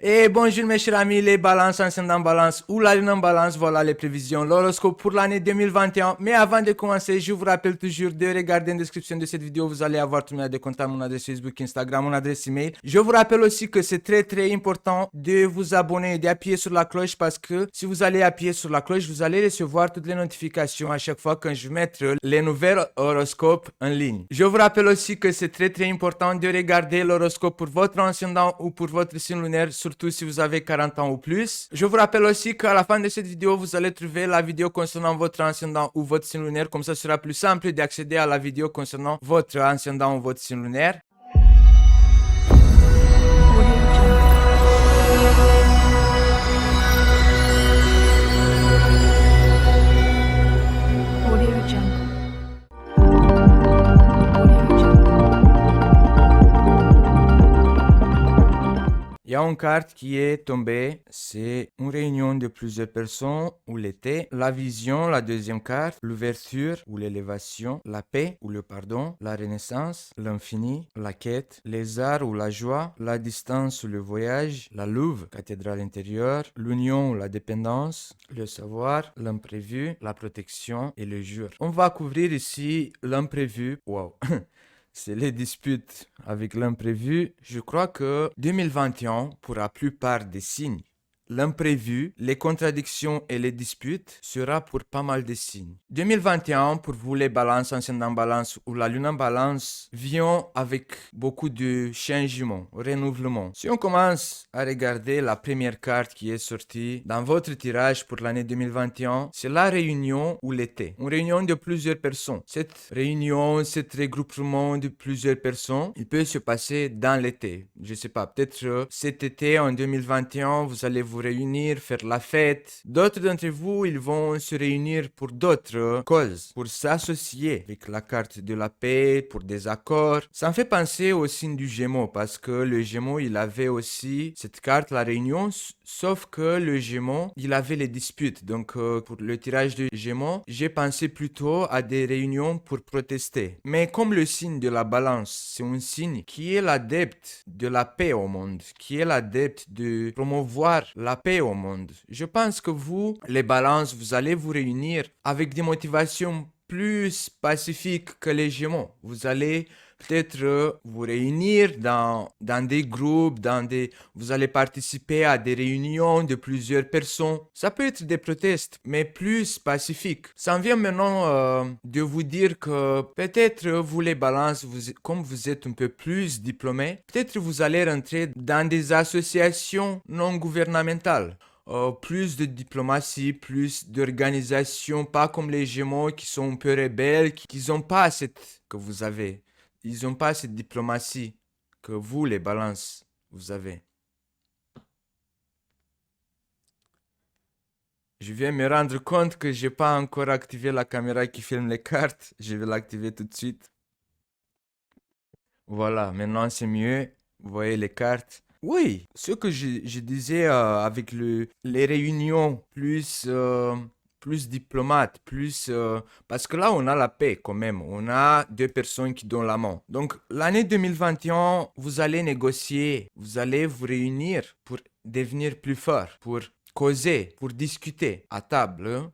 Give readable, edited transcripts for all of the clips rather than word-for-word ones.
Et bonjour mes chers amis, les balances, ascendant balance ou la lune en balance, voilà les prévisions, l'horoscope pour l'année 2021. Mais avant de commencer, je vous rappelle toujours de regarder en description de cette vidéo, vous allez avoir tous mes contacts, mon adresse Facebook, Instagram, mon adresse email. Je vous rappelle aussi que c'est très important de vous abonner et d'appuyer sur la cloche parce que si vous allez appuyer sur la cloche, vous allez recevoir toutes les notifications à chaque fois quand je vais mettre les nouvelles horoscopes en ligne. Je vous rappelle aussi que c'est très important de regarder l'horoscope pour votre ascendant ou pour votre signe lunaire, surtout si vous avez 40 ans ou plus. Je vous rappelle aussi qu'à la fin de cette vidéo, vous allez trouver la vidéo concernant votre ascendant ou votre signe lunaire. Comme ça, ce sera plus simple d'accéder à la vidéo concernant votre ascendant ou votre signe lunaire. Il y a une carte qui est tombée, c'est une réunion de plusieurs personnes ou l'été, la vision, la deuxième carte, l'ouverture ou l'élévation, la paix ou le pardon, la renaissance, l'infini, la quête, les arts ou la joie, la distance ou le voyage, la louve, cathédrale intérieure, l'union ou la dépendance, le savoir, l'imprévu, la protection et le jour. On va couvrir ici l'imprévu. Wow. C'est les disputes avec l'imprévu. Je crois que 2021, pour la plupart des signes, l'imprévu, les contradictions et les disputes sera pour pas mal de signes. 2021, pour vous les balances, ascendant balance ou la lune en balance, vient avec beaucoup de changements, renouvellement. Si on commence à regarder la première carte qui est sortie dans votre tirage pour l'année 2021, c'est la réunion ou l'été. Une réunion de plusieurs personnes. Cette réunion, cet regroupement de plusieurs personnes, il peut se passer dans l'été. Je sais pas, peut-être cet été en 2021, vous allez vous réunir, faire la fête. D'autres d'entre vous, ils vont se réunir pour d'autres causes, pour s'associer avec la carte de la paix, pour des accords. Ça me fait penser au signe du Gémeaux, parce que le Gémeaux, il avait aussi cette carte, la réunion, sauf que le Gémeaux, il avait les disputes. Donc, pour le tirage de Gémeaux, j'ai pensé plutôt à des réunions pour protester. Mais comme le signe de la balance, c'est un signe qui est l'adepte de la paix au monde, qui est l'adepte de promouvoir la paix au monde. Je pense que vous, les balances, vous allez vous réunir avec des motivations plus pacifiques que les Gémeaux. Vous allez peut-être vous réunir dans des groupes, vous allez participer à des réunions de plusieurs personnes. Ça peut être des protestes, mais plus pacifiques. Ça me vient maintenant de vous dire que peut-être vous les balances, comme vous êtes un peu plus diplômés, peut-être vous allez rentrer dans des associations non gouvernementales. Plus de diplomatie, plus d'organisation, pas comme les Gémeaux qui sont un peu rebelles, qui n'ont pas cette que vous avez. Ils n'ont pas cette diplomatie que vous, les balances, vous avez. Je viens me rendre compte que j'ai pas encore activé la caméra qui filme les cartes. Je vais l'activer tout de suite. Voilà, maintenant c'est mieux. Vous voyez les cartes. Oui, ce que je disais avec les réunions plus diplomates, parce que là on a la paix quand même, on a deux personnes qui donnent la main. Donc l'année 2021, vous allez négocier, vous allez vous réunir pour devenir plus fort, pour causer, pour discuter à table.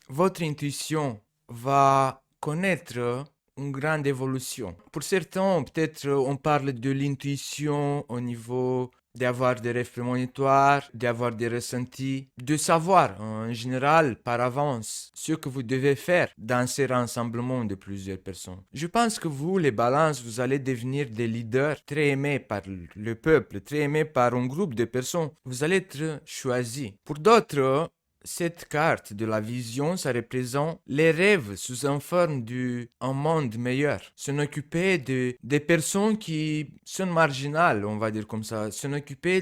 Votre intuition va connaître une grande évolution. Pour certains, peut-être on parle de l'intuition au niveau d'avoir des rêves prémonitoires, d'avoir des ressentis, de savoir en général par avance ce que vous devez faire dans ces rassemblements de plusieurs personnes. Je pense que vous, les balances, vous allez devenir des leaders très aimés par le peuple, très aimés par un groupe de personnes. Vous allez être choisis. Pour d'autres, cette carte de la vision, ça représente les rêves sous une forme d'un monde meilleur. S'en occuper des personnes qui sont marginales, on va dire comme ça. S'en occuper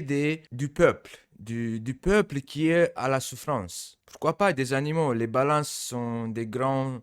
du peuple, du peuple qui est à la souffrance. Pourquoi pas des animaux? Les balances sont des grands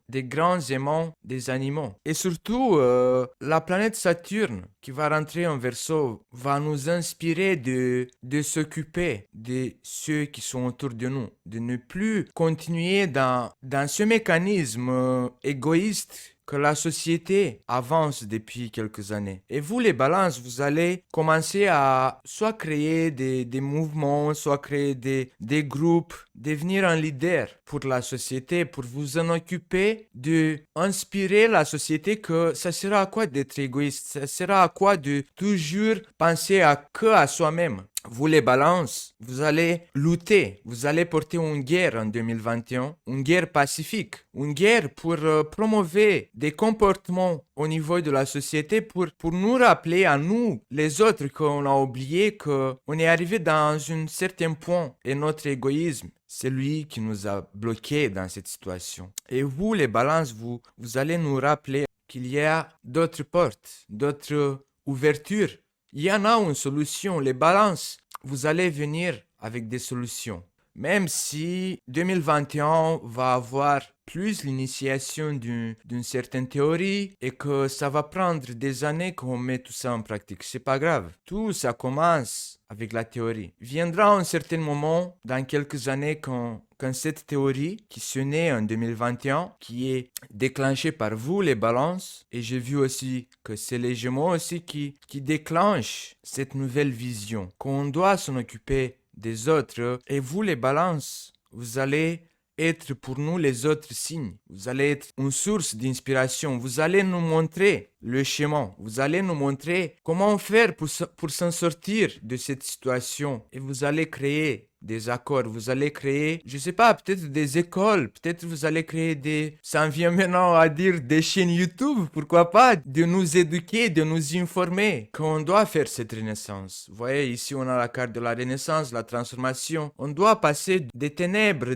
aimants des animaux. Et surtout, la planète Saturne qui va rentrer en Verseau va nous inspirer de s'occuper de ceux qui sont autour de nous, de ne plus continuer dans ce mécanisme égoïste que la société avance depuis quelques années. Et vous, les balances, vous allez commencer à soit créer des mouvements, soit créer des groupes, devenir un leader pour la société, pour vous en occuper, de inspirer la société que ça sera à quoi d'être égoïste, ça sera à quoi de toujours penser à soi-même. Vous les balances, vous allez lutter, vous allez porter une guerre en 2021, une guerre pacifique, une guerre pour promouvoir des comportements au niveau de la société pour nous rappeler à nous, les autres, qu'on a oublié qu'on est arrivé dans un certain point et notre égoïsme, c'est lui qui nous a bloqués dans cette situation. Et vous, les balances, vous allez nous rappeler qu'il y a d'autres portes, d'autres ouvertures. Il y en a une solution, les balances. Vous allez venir avec des solutions. Même si 2021 va avoir plus l'initiation d'une certaine théorie et que ça va prendre des années qu'on met tout ça en pratique, c'est pas grave. Tout ça commence avec la théorie. Viendra un certain moment, dans quelques années, quand cette théorie qui se naît en 2021, qui est déclenchée par vous, les balances, et j'ai vu aussi que c'est les Gémeaux aussi qui déclenchent cette nouvelle vision, qu'on doit s'en occuper des autres. Et vous, les balances, vous allez être pour nous les autres signes. Vous allez être une source d'inspiration. Vous allez nous montrer le chemin. Vous allez nous montrer comment faire pour s'en sortir de cette situation. Et vous allez créer des accords. Vous allez créer, je sais pas, peut-être des écoles. Peut-être vous allez créer ça vient maintenant à dire des chaînes YouTube. Pourquoi pas? De nous éduquer, de nous informer qu'on doit faire cette renaissance. Vous voyez, ici on a la carte de la renaissance, la transformation. On doit passer des ténèbres,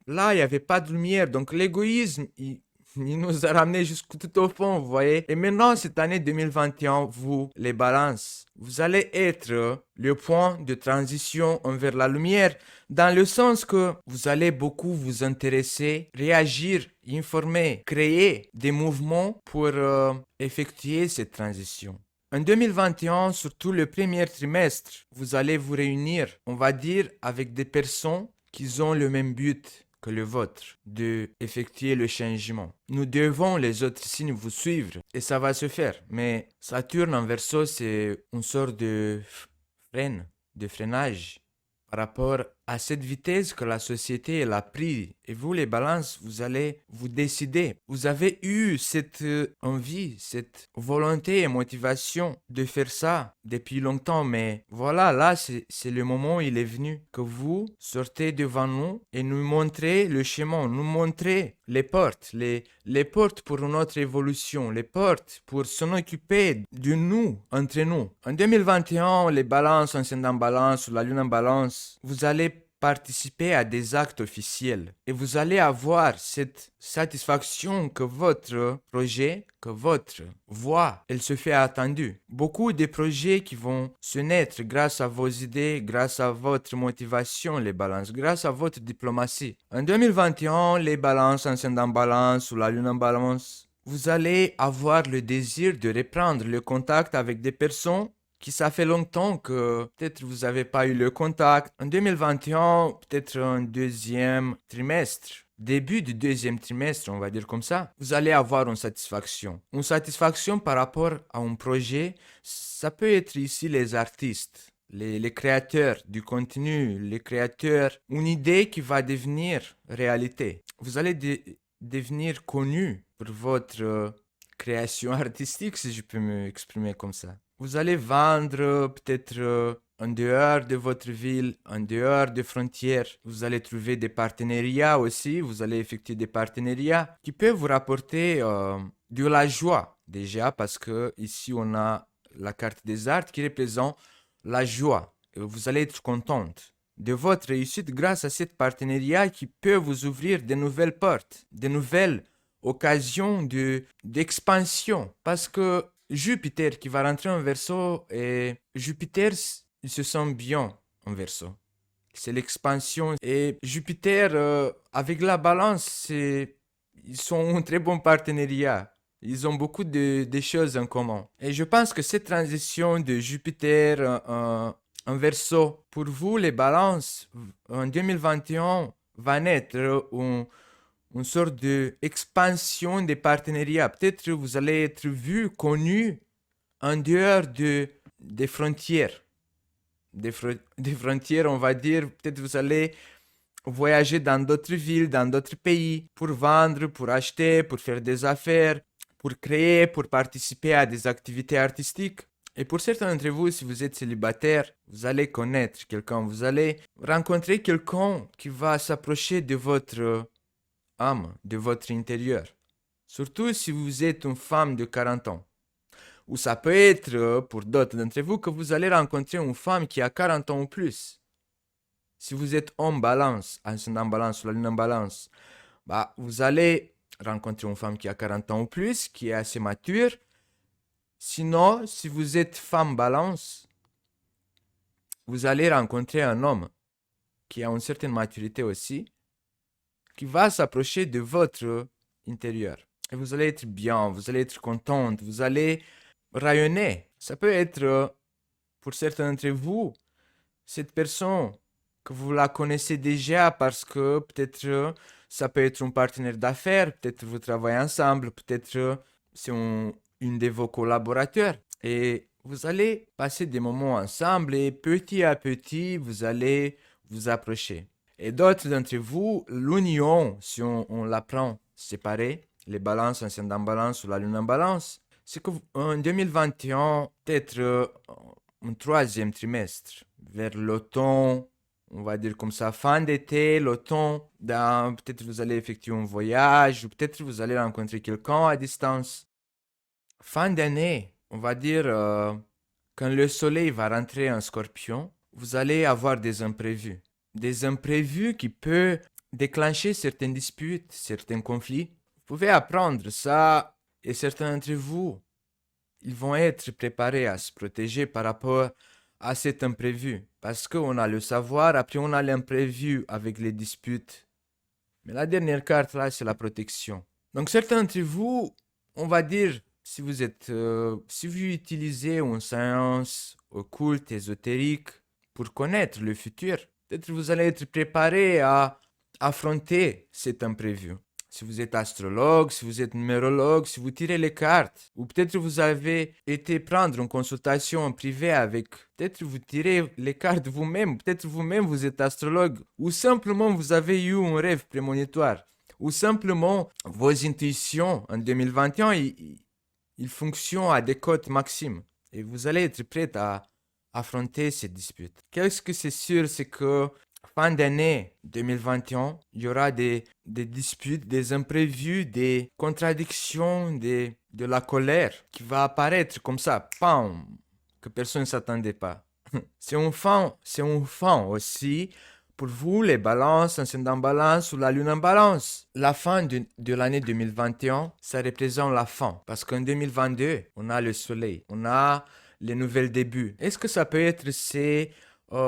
là il n'y avait pas de lumière. Donc l'égoïsme, il nous a ramené tout au fond, vous voyez. Et maintenant, cette année 2021, vous, les balances, vous allez être le point de transition vers la lumière, dans le sens que vous allez beaucoup vous intéresser, réagir, informer, créer des mouvements pour effectuer cette transition. En 2021, surtout le premier trimestre, vous allez vous réunir, on va dire, avec des personnes qui ont le même but que le vôtre, de effectuer le changement. Nous devons, les autres signes, vous suivre, et ça va se faire. Mais Saturne en Verseau, c'est une sorte de freinage par rapport à cette vitesse que la société elle a pris. Et vous, les balances, vous allez vous décider. Vous avez eu cette envie, cette volonté et motivation de faire ça depuis longtemps. Mais voilà, là, c'est le moment, il est venu, que vous sortez devant nous et nous montrez le chemin, nous montrez les portes, les portes pour notre évolution, les portes pour s'en occuper de nous, entre nous. En 2021, les balances, ascendant balance ou la lune en balance, vous allez participer à des actes officiels et vous allez avoir cette satisfaction que votre projet, que votre voix, elle se fait attendue. Beaucoup de projets qui vont se naître grâce à vos idées, grâce à votre motivation, les balances, grâce à votre diplomatie. En 2021, les balances, ascendant balance ou la lune en balance, vous allez avoir le désir de reprendre le contact avec des personnes qui ça fait longtemps que peut-être vous n'avez pas eu le contact. En 2021, peut-être un deuxième trimestre, début du deuxième trimestre, on va dire comme ça, vous allez avoir une satisfaction. Une satisfaction par rapport à un projet, ça peut être ici les artistes, les créateurs du contenu, les créateurs, une idée qui va devenir réalité. Vous allez devenir connu pour votre création artistique, si je peux m'exprimer comme ça. Vous allez vendre peut-être en dehors de votre ville, en dehors des frontières. Vous allez trouver des partenariats aussi. Vous allez effectuer des partenariats qui peuvent vous rapporter de la joie. Déjà parce que ici on a la carte des arts qui représente la joie. Et vous allez être contente de votre réussite grâce à cet partenariat qui peut vous ouvrir de nouvelles portes, de nouvelles occasions d'expansion. Parce que Jupiter qui va rentrer en Verseau, et Jupiter, il se sent bien en Verseau. C'est l'expansion. Et Jupiter, avec la balance, ils sont un très bon partenariat. Ils ont beaucoup de choses en commun. Et je pense que cette transition de Jupiter en Verseau, pour vous, les balances, en 2021, va naître une sorte d'expansion des partenariats. Peut-être vous allez être vu, connu en dehors des frontières. Des frontières, on va dire, peut-être vous allez voyager dans d'autres villes, dans d'autres pays, pour vendre, pour acheter, pour faire des affaires, pour créer, pour participer à des activités artistiques. Et pour certains d'entre vous, si vous êtes célibataire, vous allez connaître quelqu'un, vous allez rencontrer quelqu'un qui va s'approcher de votre âme, de votre intérieur. Surtout si vous êtes une femme de 40 ans. Ou ça peut être, pour d'autres d'entre vous, que vous allez rencontrer une femme qui a 40 ans ou plus. Si vous êtes homme balance, ascendant balance ou la lune en balance, vous allez rencontrer une femme qui a 40 ans ou plus, qui est assez mature. Sinon, si vous êtes femme balance, vous allez rencontrer un homme qui a une certaine maturité aussi, qui va s'approcher de votre intérieur. Et vous allez être bien, vous allez être contente, vous allez rayonner. Ça peut être, pour certains d'entre vous, cette personne que vous la connaissez déjà parce que peut-être ça peut être un partenaire d'affaires, peut-être vous travaillez ensemble, peut-être c'est une de vos collaborateurs. Et vous allez passer des moments ensemble et petit à petit, vous allez vous approcher. Et d'autres d'entre vous, l'union, si on la prend séparée, les balances, ascendant balance ou la lune en balance, c'est qu'en 2021, peut-être un troisième trimestre, vers l'automne, on va dire comme ça, fin d'été, l'automne, peut-être vous allez effectuer un voyage, ou peut-être vous allez rencontrer quelqu'un à distance. Fin d'année, on va dire, quand le soleil va rentrer en scorpion, vous allez avoir des imprévus. Des imprévus qui peuvent déclencher certaines disputes, certains conflits. Vous pouvez apprendre ça, et certains d'entre vous, ils vont être préparés à se protéger par rapport à cet imprévu. Parce qu'on a le savoir, après on a l'imprévu avec les disputes. Mais la dernière carte là, c'est la protection. Donc certains d'entre vous, on va dire, si vous utilisez une science occulte, ésotérique, pour connaître le futur, peut-être vous allez être préparé à affronter cet imprévu. Si vous êtes astrologue, si vous êtes numérologue, si vous tirez les cartes, ou peut-être vous avez été prendre une consultation privée avec, peut-être vous tirez les cartes vous-même, peut-être vous-même vous êtes astrologue, ou simplement vous avez eu un rêve prémonitoire, ou simplement vos intuitions en 2021, ils fonctionnent à des cotes maximes, et vous allez être prêt à affronter ces disputes. Qu'est-ce que c'est sûr, c'est que fin d'année 2021, il y aura des disputes, des imprévus, des contradictions, de la colère qui va apparaître comme ça, pam, que personne ne s'attendait pas. C'est un fin aussi pour vous, les balances, ascendant balance ou la lune en balance. La fin de l'année 2021, ça représente la fin. Parce qu'en 2022, on a le soleil, on a les nouveaux débuts. Est-ce que ça peut être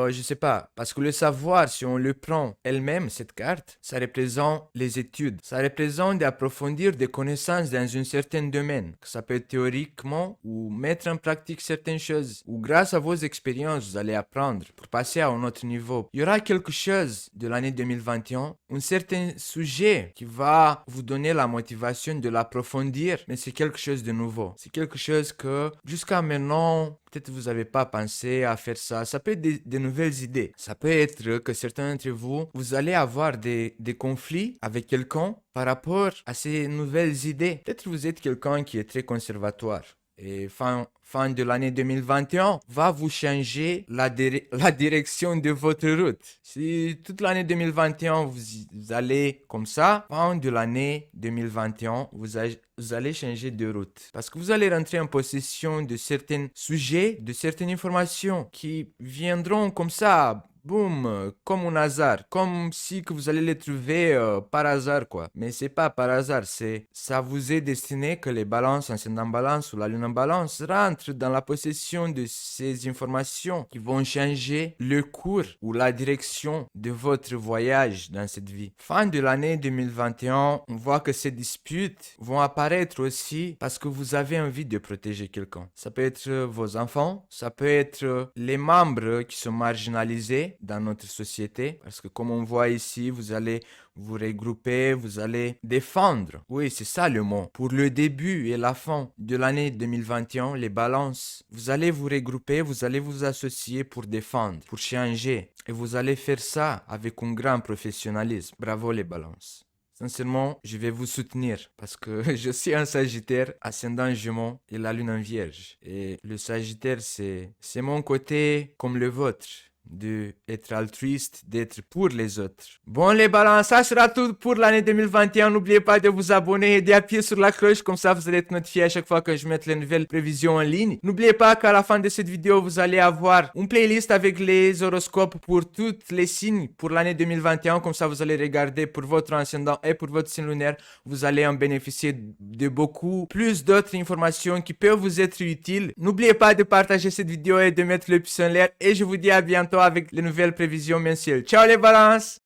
je sais pas, parce que le savoir, si on le prend elle-même, cette carte, ça représente les études. Ça représente d'approfondir des connaissances dans un certain domaine. Que ça peut être théoriquement ou mettre en pratique certaines choses. Ou grâce à vos expériences, vous allez apprendre pour passer à un autre niveau. Il y aura quelque chose de l'année 2021, un certain sujet qui va vous donner la motivation de l'approfondir, mais c'est quelque chose de nouveau. C'est quelque chose que jusqu'à maintenant, peut-être vous n'avez pas pensé à faire ça. Ça peut être des nouvelles idées. Ça peut être que certains d'entre vous, vous allez avoir des conflits avec quelqu'un par rapport à ces nouvelles idées. Peut-être vous êtes quelqu'un qui est très conservatoire. Et fin de l'année 2021 va vous changer la direction de votre route. Si toute l'année 2021 vous allez comme ça, fin de l'année 2021 vous allez changer de route. Parce que vous allez rentrer en possession de certains sujets, de certaines informations qui viendront comme ça, boum, comme un hasard, comme si que vous allez les trouver par hasard quoi. Mais c'est pas par hasard, ça vous est destiné que les balances, ascendant balance ou la lune en balance rentrent dans la possession de ces informations qui vont changer le cours ou la direction de votre voyage dans cette vie. Fin de l'année 2021, on voit que ces disputes vont apparaître aussi parce que vous avez envie de protéger quelqu'un. Ça peut être vos enfants, ça peut être les membres qui sont marginalisés, paix dans notre société. Parce que comme on voit ici, vous allez vous regrouper, vous allez défendre. Oui, c'est ça le mot. Pour le début et la fin de l'année 2021, les balances, vous allez vous regrouper, vous allez vous associer pour défendre, pour changer. Et vous allez faire ça avec un grand professionnalisme. Bravo les balances. Sincèrement, je vais vous soutenir parce que je suis un Sagittaire, ascendant Gémeaux et la lune en Vierge. Et le Sagittaire, c'est mon côté comme le vôtre, de être altruiste, d'être pour les autres. Bon les balances, ça sera tout pour l'année 2021. N'oubliez pas de vous abonner et d'appuyer sur la cloche, comme ça vous allez être notifié à chaque fois que je mette les nouvelles prévisions en ligne. N'oubliez pas qu'à la fin de cette vidéo, vous allez avoir une playlist avec les horoscopes pour tous les signes pour l'année 2021. Comme ça vous allez regarder pour votre ascendant et pour votre signe lunaire. Vous allez en bénéficier de beaucoup plus d'autres informations qui peuvent vous être utiles. N'oubliez pas de partager cette vidéo et de mettre le pouce en l'air. Et je vous dis à bientôt avec les nouvelles prévisions mensuelles. Ciao les balances!